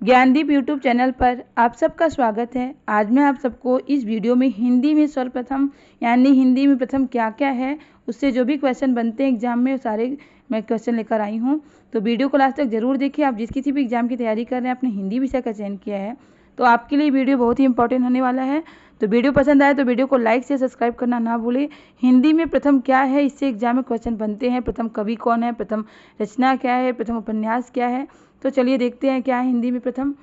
Gyandeep YouTube channel पर आप सबका स्वागत है। आज मैं आप सबको इस वीडियो में हिंदी में सर्वप्रथम यानी हिंदी में प्रथम क्या क्या है उससे जो भी क्वेश्चन बनते हैं एग्जाम में सारे मैं क्वेश्चन लेकर आई हूँ। तो वीडियो को लास्ट तक जरूर देखिए। आप जिस किसी भी एग्जाम की तैयारी कर रहे हैं, अपने हिंदी विषय का चयन किया है, तो आपके लिए वीडियो बहुत ही इंपॉर्टेंट होने वाला है। तो वीडियो पसंद आए तो वीडियो को लाइक से सब्सक्राइब करना ना भूलें। हिंदी में प्रथम क्या है, इससे एग्जाम में क्वेश्चन बनते हैं। प्रथम कवि कौन है, प्रथम रचना क्या है, प्रथम उपन्यास क्या है। तो चलिए देखते हैं क्या है हिंदी में प्रथम।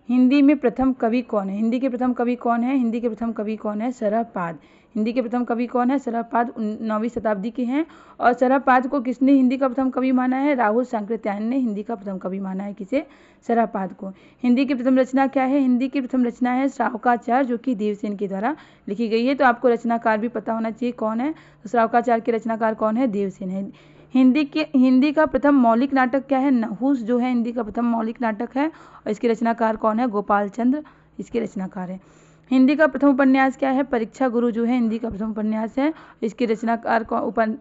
हिंदी में प्रथम कवि कौन है? हिंदी के प्रथम कवि कौन है? हिंदी के प्रथम कवि कौन है? सरहपाद। हिंदी के प्रथम कवि कौन है? सरहपाद 9वीं शताब्दी के हैं। और सरहपाद को किसने हिंदी का प्रथम कवि माना है? राहुल सांकृत्यायन ने हिंदी का प्रथम कवि माना है। किसे? सरहपाद को। हिंदी की प्रथम रचना क्या है? हिंदी की प्रथम रचना है श्रावकाचार, जो कि देवसेन के द्वारा लिखी गई है। तो आपको रचनाकार भी पता होना चाहिए कौन है। तो श्रावकाचार के रचनाकार कौन है? देवसेन है। हिंदी का प्रथम मौलिक नाटक क्या है? नहुस जो है हिंदी का प्रथम मौलिक नाटक है। और इसके रचनाकार कौन है? गोपाल चंद्र इसके रचनाकार है। हिंदी का प्रथम उपन्यास क्या है? परीक्षा गुरु जो है हिंदी का प्रथम उपन्यास है। इसके रचनाकार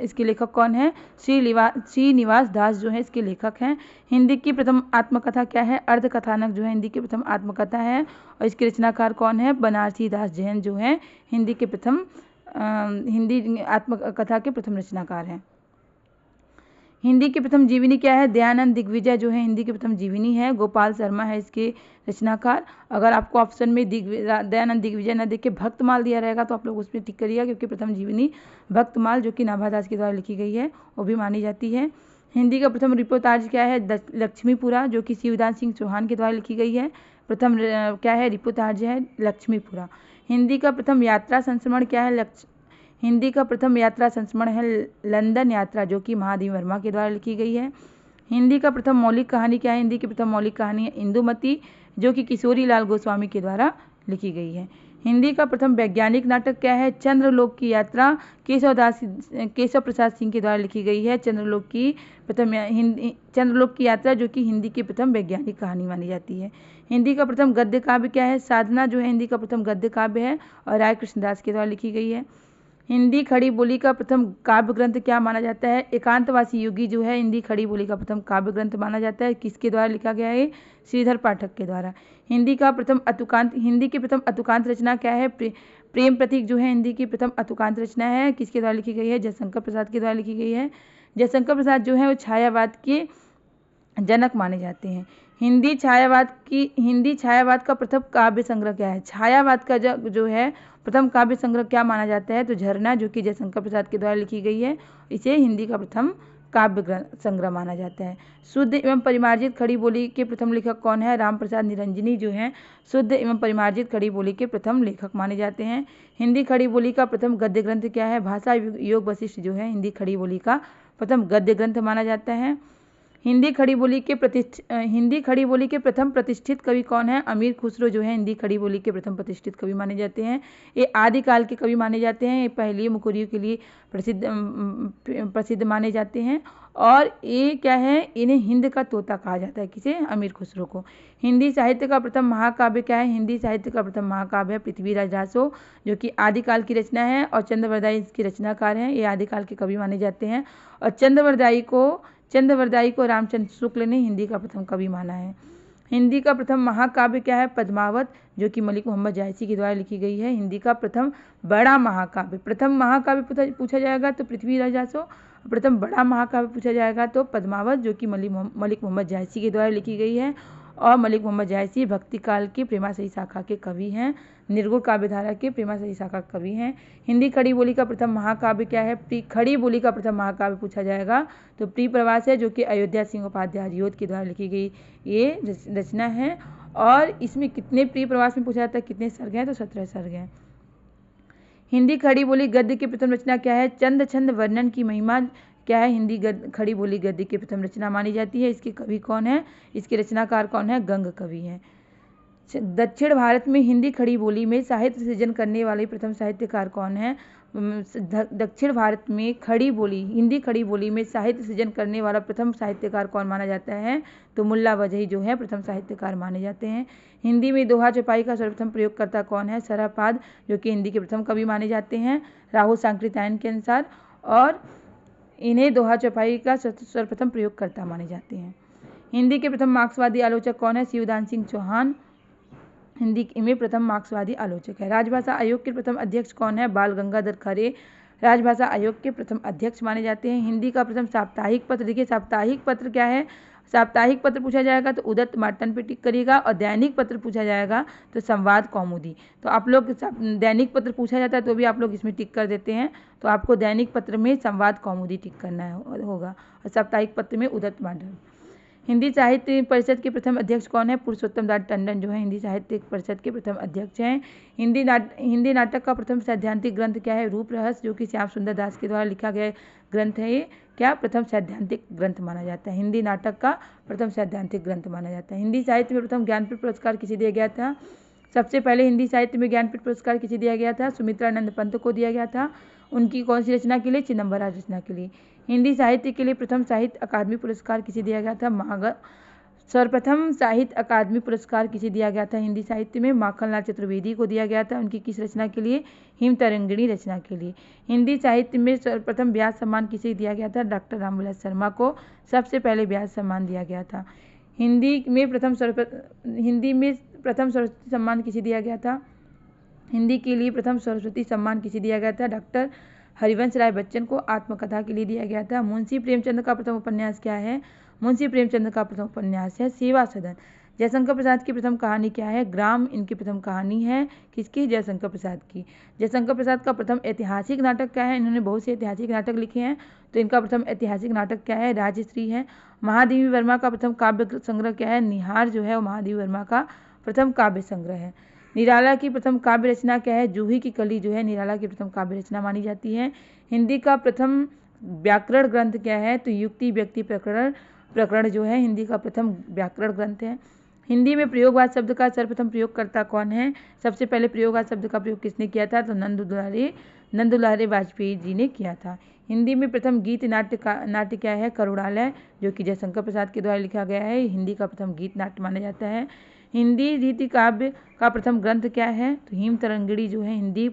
इसके लेखक कौन है? श्रीनिवास दास जो है इसके लेखक हैं। हिंदी की प्रथम आत्मकथा क्या है? अर्ध कथानक जो है हिंदी की प्रथम आत्मकथा है। और इसके रचनाकार कौन है? बनारसी दास जैन जो है हिंदी के प्रथम हिंदी आत्मकथा के प्रथम रचनाकार हैं। हिंदी की प्रथम जीवनी क्या है? दयानंद दिग्विजय जो है हिंदी की प्रथम जीवनी है। गोपाल शर्मा है इसके रचनाकार। अगर आपको ऑप्शन में दयानंद दिग्विजय न देखे भक्तमाल दिया रहेगा तो आप लोग उसमें टिक करिएगा, क्योंकि प्रथम जीवनी भक्तमाल जो कि नाभादास के द्वारा लिखी गई है वो भी मानी जाती है। हिंदी का प्रथम रिपोर्टाज क्या है? लक्ष्मीपुरा, जो कि शिवदान सिंह चौहान के द्वारा लिखी गई है। प्रथम क्या है? रिपोर्टाज है लक्ष्मीपुरा। हिंदी का प्रथम यात्रा संस्मरण क्या है? हिंदी का प्रथम यात्रा संस्मरण है लंदन यात्रा, जो कि महादेव वर्मा के द्वारा लिखी गई है। हिंदी का प्रथम मौलिक कहानी क्या है? हिंदी की प्रथम मौलिक कहानी है इंदुमती, जो कि किशोरी लाल गोस्वामी के द्वारा लिखी गई है। हिंदी का प्रथम वैज्ञानिक नाटक क्या है? चंद्रलोक की यात्रा, केशव प्रसाद सिंह के द्वारा लिखी गई है। चंद्रलोक की यात्रा जो कि हिंदी की प्रथम वैज्ञानिक कहानी मानी जाती है। हिंदी का प्रथम गद्य काव्य क्या है? साधना जो है हिंदी का प्रथम गद्य काव्य है और राय कृष्णदास के द्वारा लिखी गई है। हिंदी खड़ी बोली का प्रथम काव्य ग्रंथ क्या माना जाता है? एकांतवासी योगी जो है हिंदी खड़ी बोली का प्रथम काव्य ग्रंथ माना जाता है। किसके द्वारा लिखा गया है? श्रीधर पाठक के द्वारा। हिंदी की प्रथम अतुकांत रचना क्या है? प्रेम प्रतीक जो है हिंदी की प्रथम अतुकांत रचना है। किसके द्वारा लिखी गई है? जयशंकर प्रसाद के द्वारा लिखी गई है। जयशंकर प्रसाद जो है वो छायावाद के जनक माने जाते हैं। हिंदी छायावाद का प्रथम काव्य संग्रह क्या है? छायावाद का जो है प्रथम काव्य संग्रह क्या माना जाता है? तो झरना, जो कि जयशंकर प्रसाद के द्वारा लिखी गई है। इसे हिंदी का प्रथम काव्य संग्रह माना जाता है। शुद्ध एवं परिमार्जित खड़ी बोली के प्रथम लेखक कौन है? राम प्रसाद निरंजनी जो है शुद्ध एवं परिमार्जित खड़ी बोली के प्रथम लेखक माने जाते हैं। हिंदी खड़ी बोली का प्रथम गद्य ग्रंथ क्या है? भाषा योग वशिष्ठ जो है हिंदी खड़ी बोली का प्रथम गद्य ग्रंथ माना जाता है। हिंदी खड़ी बोली के प्रथम प्रतिष्ठित कवि कौन है? अमीर खुसरो जो है हिंदी खड़ी बोली के प्रथम प्रतिष्ठित कवि माने जाते हैं। ये आदिकाल के कवि माने जाते हैं। ये पहेली मुखरियों के लिए प्रसिद्ध माने जाते हैं। और ये क्या है? इन्हें हिंद का तोता कहा जाता है। किसे? अमीर खुसरो को। हिंदी साहित्य का प्रथम महाकाव्य क्या है? हिंदी साहित्य का प्रथम महाकाव्य है पृथ्वीराज रासो, जो कि आदिकाल की रचना है। और चंद्रवरदाई इसके रचनाकार हैं। ये आदिकाल के कवि माने जाते हैं। और चंद्रवरदाई को रामचंद्र शुक्ल ने हिंदी का प्रथम कवि माना है। हिंदी का प्रथम महाकाव्य क्या है? पद्मावत, जो कि मलिक मोहम्मद जायसी के द्वारा लिखी गई है। हिंदी का प्रथम बड़ा महाकाव्य, प्रथम महाकाव्य पूछा जाएगा तो पृथ्वीराज रासो। प्रथम बड़ा महाकाव्य पूछा जाएगा तो पद्मावत, जो कि मलिक मोहम्मद जायसी के द्वारा लिखी गई है। और मलिक मोहम्मद जायसी भक्ति काल के प्रेमाश्रयी शाखा के कवि हैं। निर्गुण काव्यधारा के प्रेमाश्रयी शाखा कवि हैं। हिंदी खड़ी बोली का प्रथम महाकाव्य क्या है? खड़ी बोली का प्रथम महाकाव्य पूछा जाएगा तो प्रिय प्रवास है, जो कि अयोध्या सिंह उपाध्याय हरिओद के द्वारा लिखी गई ये रचना है। और इसमें कितने प्रिय प्रवास में पूछा जाता है कितने सर्ग हैं? तो 17 सर्ग हैं। हिंदी खड़ी बोली गद्य की प्रथम रचना क्या है? चंद छंद वर्णन की महिमा क्या है? हिंदी खड़ी बोली गद्य की प्रथम रचना मानी जाती है। इसके कवि कौन है? इसके रचनाकार कौन है? गंग कवि हैं। दक्षिण भारत में हिंदी खड़ी बोली में साहित्य सृजन करने वाले प्रथम साहित्यकार कौन है? दक्षिण भारत में हिंदी खड़ी बोली में साहित्य सृजन करने वाला प्रथम साहित्यकार कौन माना जाता है? तो मुल्ला वजही जो है प्रथम साहित्यकार माने जाते हैं। हिंदी में दोहा चौपाई का सर्वप्रथम प्रयोगकर्ता कौन है? सरहपाद, जो कि हिंदी के प्रथम कवि माने जाते हैं राहुल सांकृत्यायन के अनुसार। और इन्हें दोहा चौपाई का सर्वप्रथम प्रयोगकर्ता माने जाते हैं। हिंदी के प्रथम मार्क्सवादी आलोचक कौन है? शिवदान सिंह चौहान हिंदी में प्रथम मार्क्सवादी आलोचक है। राजभाषा आयोग के प्रथम अध्यक्ष कौन है? बाल गंगाधर खरे राजभाषा आयोग के प्रथम अध्यक्ष माने जाते हैं। हिंदी का प्रथम साप्ताहिक पत्र, देखिए साप्ताहिक पत्र क्या है, साप्ताहिक पत्र पूछा जाएगा तो उदत्त मार्टन पे टिक करिएगा, और दैनिक पत्र पूछा जाएगा तो संवाद कौमुदी। तो आप लोग दैनिक पत्र पूछा जाता है तो भी आप लोग इसमें टिक कर देते हैं, तो आपको दैनिक पत्र में संवाद कौमुदी टिक करना होगा, और साप्ताहिक पत्र में उदत्त मार्टन। हिंदी साहित्य परिषद के प्रथम अध्यक्ष कौन है? पुरुषोत्तम दास टंडन जो है हिंदी साहित्य परिषद के प्रथम अध्यक्ष हैं। हिंदी नाटक का प्रथम सैद्धांतिक ग्रंथ क्या है? रूप रहस्य, जो कि श्याम सुंदर दास के द्वारा लिखा गया ग्रंथ है। ये क्या प्रथम सैद्धांतिक ग्रंथ माना जाता है? हिंदी नाटक का प्रथम सैद्धांतिक ग्रंथ माना जाता है। हिंदी साहित्य में प्रथम ज्ञानपीठ पुरस्कार किसे दिया गया था? सबसे पहले हिंदी साहित्य में ज्ञानपीठ पुरस्कार किसे दिया गया था? सुमित्रानंद पंत को दिया गया था। उनकी कौन सी रचना के लिए? चिदंबरा रचना के लिए। हिंदी साहित्य के लिए प्रथम साहित्य अकादमी पुरस्कार किसे दिया गया था? सर्वप्रथम साहित्य अकादमी पुरस्कार किसे दिया गया था? हिंदी साहित्य में माखनलाल चतुर्वेदी को दिया गया था। उनकी किस रचना के लिए? हिम तरंगिणी रचना के लिए। हिंदी साहित्य में सर्वप्रथम व्यास सम्मान किसे दिया गया था? डॉक्टर रामविलास शर्मा को सबसे पहले व्यास सम्मान दिया गया था। हिंदी में प्रथम सरस्वती सम्मान किसे दिया गया था? हिंदी के लिए प्रथम सरस्वती सम्मान किसे दिया गया था? डॉक्टर हरिवंश राय बच्चन को आत्मकथा के लिए दिया गया था। मुंशी प्रेमचंद का प्रथम उपन्यास क्या है? मुंशी प्रेमचंद का प्रथम उपन्यास है सेवा सदन। जयशंकर प्रसाद की प्रथम कहानी क्या है? ग्राम इनकी प्रथम कहानी है। किसकी? जयशंकर प्रसाद की। जयशंकर प्रसाद का प्रथम ऐतिहासिक नाटक क्या है? इन्होंने बहुत से ऐतिहासिक नाटक लिखे हैं, तो इनका प्रथम ऐतिहासिक नाटक क्या है? राजश्री है। महादेवी वर्मा का प्रथम काव्य संग्रह क्या है? निहार जो है वो महादेवी वर्मा का प्रथम काव्य संग्रह है। निराला की प्रथम काव्य रचना क्या है? जूही की कली जो है निराला की प्रथम काव्य रचना मानी जाती है। हिंदी का प्रथम व्याकरण ग्रंथ क्या है? तो युक्ति व्यक्ति प्रकरण जो है हिंदी का प्रथम व्याकरण ग्रंथ है। हिंदी में प्रयोगवाद शब्द का सर्वप्रथम प्रयोगकर्ता कौन है? सबसे पहले प्रयोगवाद शब्द का प्रयोग किसने किया था? तो नंदुलारे वाजपेयी जी ने किया था। हिंदी में प्रथम गीत नाट्य क्या है? करुणालय, जो कि जयशंकर प्रसाद के द्वारा लिखा गया है। हिंदी का प्रथम गीत नाट्य माना जाता है। हिंदी रीति काव्य का प्रथम ग्रंथ क्या है? तो हिम तरंगिणी जो है हिंदी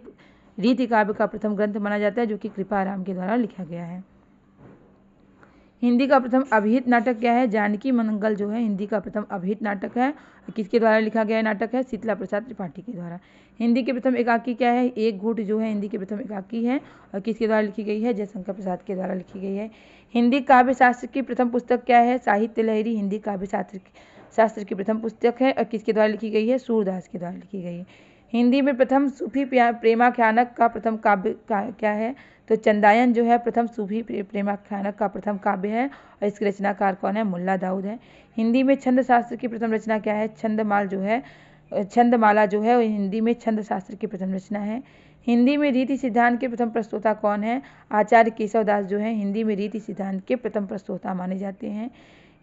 रीति काव्य का प्रथम ग्रंथ माना जाता है, जो कि कृपाराम के द्वारा लिखा गया है। हिंदी का प्रथम अभिहित नाटक क्या है? जानकी मंगल जो है हिंदी का प्रथम अभिहित नाटक है। किसके द्वारा लिखा गया नाटक है? शीतला प्रसाद त्रिपाठी के द्वारा। हिंदी के प्रथम एकाकी क्या है? एक घूट जो है हिंदी के प्रथम एकाकी है, और किसके द्वारा लिखी गई है? जयशंकर प्रसाद के द्वारा लिखी गई है। हिंदी काव्य शास्त्र की प्रथम पुस्तक क्या है? साहित्य लहरी हिंदी काव्य शास्त्र की प्रथम पुस्तक है, और किसके द्वारा लिखी गई है? सूरदास के द्वारा लिखी गई है। हिंदी में प्रथम सूफी प्रेमाख्यानक का प्रथम काव्य क्या है? तो चंदायन जो है प्रथम सूफी प्रेमाख्यानक का प्रथम काव्य है, और इसके रचनाकार कौन है? मुल्ला दाऊद है। हिंदी में छंद शास्त्र की प्रथम रचना क्या है? छंदमाला जो है वो हिंदी में छंद शास्त्र की प्रथम रचना है। हिंदी में रीति सिद्धांत के प्रथम प्रस्तोता कौन है? आचार्य केशव दास जो है हिंदी में रीति सिद्धांत के प्रथम प्रस्तोता माने जाते हैं।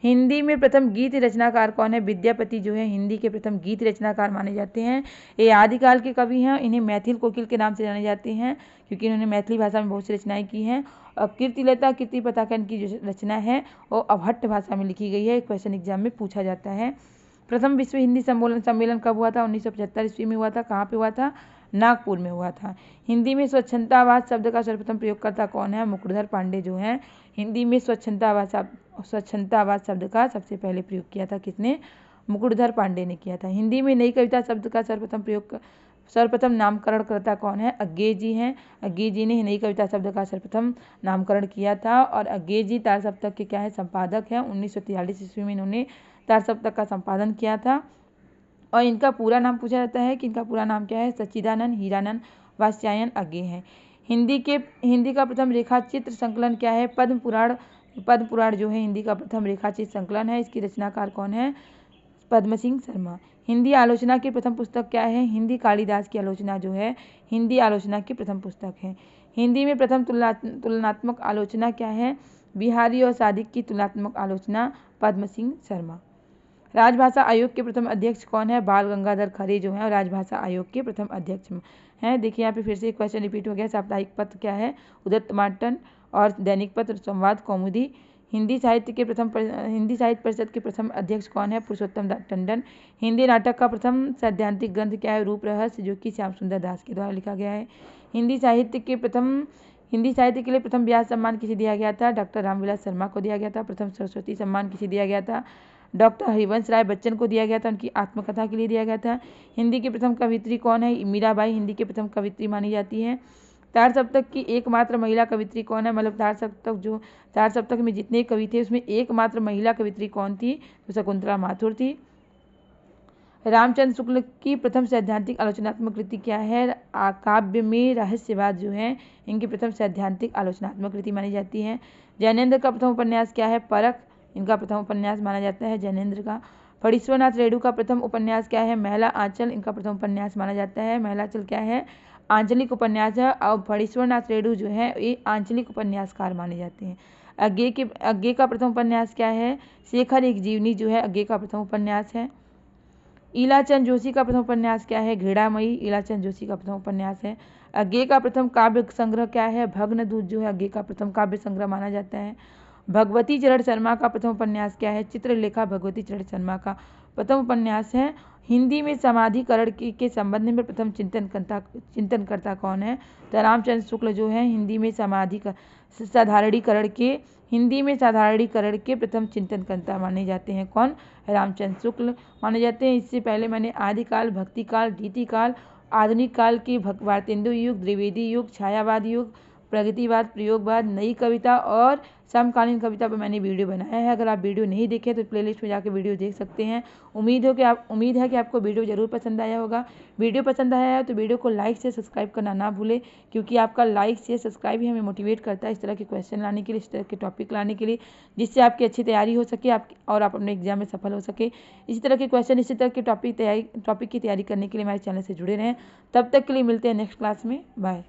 हिंदी में प्रथम गीत रचनाकार कौन है? विद्यापति जो है हिंदी के प्रथम गीत रचनाकार माने जाते हैं। ये आदिकाल के कवि हैं, इन्हें मैथिल कोकिल के नाम से जाने जाते हैं, क्योंकि इन्होंने मैथिली भाषा में बहुत सी रचनाएं की हैं। और कीर्तिलता कीर्ति पताकन की जो रचना है वो अवहट्ट भाषा में लिखी गई है, क्वेश्चन एग्जाम में पूछा जाता है। प्रथम विश्व हिंदी सम्मेलन कब हुआ था? 1975 ईस्वी में हुआ था। कहाँ पे हुआ था? नागपुर में हुआ था। हिंदी में स्वच्छंदावाद शब्द का सर्वप्रथम प्रयोगकर्ता कौन है? मुकुटधर पांडे जो है हिंदी में स्वच्छंदावाद शब्द का सबसे पहले प्रयोग किया था। किसने? मुकुटधर पांडे ने किया था। हिंदी में नई कविता शब्द का सर्वप्रथम नामकरण करता कौन है? अज्ञे जी हैं। अज्ञे जी ने नई कविता शब्द का सर्वप्रथम नामकरण किया था, और अज्ञे जी तार सप्तक के क्या है? संपादक हैं। 1943 ईस्वी में इन्होंने तार सप्तक का संपादन किया था। और इनका पूरा नाम पूछा जाता है कि इनका पूरा नाम क्या है? सच्चिदानंद हीरानंद वात्स्यायन अज्ञे हैं। हिंदी का प्रथम रेखाचित्र संकलन क्या है? पद्म पुराण जो है हिंदी का प्रथम रेखाचित्र संकलन है। इसकी रचनाकार कौन है? पद्म सिंह शर्मा। हिंदी आलोचना की प्रथम पुस्तक क्या है? हिंदी कालिदास की आलोचना जो है हिंदी आलोचना की प्रथम पुस्तक है। हिंदी में प्रथम तुलनात्मक आलोचना क्या है? बिहारी और सादिक की तुलनात्मक आलोचना पद्म सिंह शर्मा। राजभाषा आयोग के प्रथम अध्यक्ष कौन है? बाल गंगाधर खरे जो है और राजभाषा आयोग के प्रथम अध्यक्ष हैं। देखिए यहाँ पे फिर से क्वेश्चन रिपीट हो गया। साप्ताहिक पत्र क्या है? उदत्त मार्टन। और दैनिक पत्र संवाद कौमुदी। हिंदी साहित्य परिषद के प्रथम अध्यक्ष कौन है? पुरुषोत्तम दास टंडन। हिंदी नाटक का प्रथम सैद्धांतिक ग्रंथ क्या है? रूप रहस्य, जो कि श्याम सुंदर दास के द्वारा लिखा गया है। हिंदी साहित्य के लिए प्रथम व्यास सम्मान किसे दिया गया था? डॉक्टर रामविलास शर्मा को दिया गया था। प्रथम सरस्वती सम्मान किसे दिया गया था? डॉक्टर हरिवंश राय बच्चन को दिया गया था, उनकी आत्मकथा के लिए दिया गया था। हिंदी की प्रथम कवियत्री कौन है? मीराबाई हिंदी की प्रथम कवियत्री मानी जाती है। चार सप्तक की एकमात्र महिला कवियत्री कौन है? मतलब चार सप्तक में जितने कवि थे उसमें एकमात्र महिला कवियत्री कौन थी? तो शकुंतला माथुर थी। रामचंद्र शुक्ल की प्रथम सैद्धांतिक आलोचनात्मक कृति क्या है? काव्य में रहस्यवाद जो है इनकी प्रथम सैद्धांतिक आलोचनात्मक कृति मानी जाती है। जैनेन्द्र का प्रथम उपन्यास क्या है? परख इनका प्रथम उपन्यास माना जाता है जैनेन्द्र का। फणीश्वरनाथ रेणु का प्रथम उपन्यास क्या है? महिला आंचल इनका प्रथम उपन्यास माना जाता है। महिला आंचल क्या है? आंचलिक उपन्यास है। और फणीश्वरनाथ रेणु जो है ये आंचलिक उपन्यासकार माने जाते हैं। अज्ञे का प्रथम उपन्यास क्या है? शेखर एक जीवनी जो है अज्ञे का प्रथम उपन्यास है। ईलाचंद जोशी का प्रथम उपन्यास क्या है? घृणामयी ईलाचंद जोशी का प्रथम उपन्यास है। अज्ञे का प्रथम काव्य संग्रह क्या है? भग्नदूत जो है अज्ञे का प्रथम काव्य संग्रह माना जाता है। भगवती चरण शर्मा का प्रथम उपन्यास क्या है? चित्रलेखा भगवती चरण शर्मा का प्रथम उपन्यास है। हिंदी में समाधिकरण के संबंध में प्रथम चिंतनकर्ता कौन है? तो रामचंद्र शुक्ल जो है हिंदी में साधारणीकरण के प्रथम चिंतनकर्ता माने जाते हैं। कौन? रामचंद्र शुक्ल माने जाते हैं। इससे पहले मैंने आदिकाल, भक्तिकाल, रीतिकाल, आधुनिक काल की भारतेंदु युग, द्विवेदी युग, छायावाद युग, प्रगतिवाद, प्रयोगवाद, नई कविता और समकालीन कविता पर मैंने वीडियो बनाया है। अगर आप वीडियो नहीं देखे तो प्लेलिस्ट में जाकर वीडियो देख सकते हैं। उम्मीद है कि आपको वीडियो ज़रूर पसंद आया होगा। वीडियो पसंद आया है तो वीडियो को लाइक से सब्सक्राइब करना ना भूलें, क्योंकि आपका लाइक से सब्सक्राइब ही हमें मोटिवेट करता है इस तरह के क्वेश्चन लाने के लिए, इस तरह के टॉपिक लाने के लिए, जिससे आपकी अच्छी तैयारी हो सके और आप अपने एग्जाम में सफल हो सके। इसी तरह के क्वेश्चन, इसी तरह के टॉपिक की तैयारी करने के लिए हमारे चैनल से जुड़े रहें। तब तक के लिए मिलते हैं नेक्स्ट क्लास में। बाय।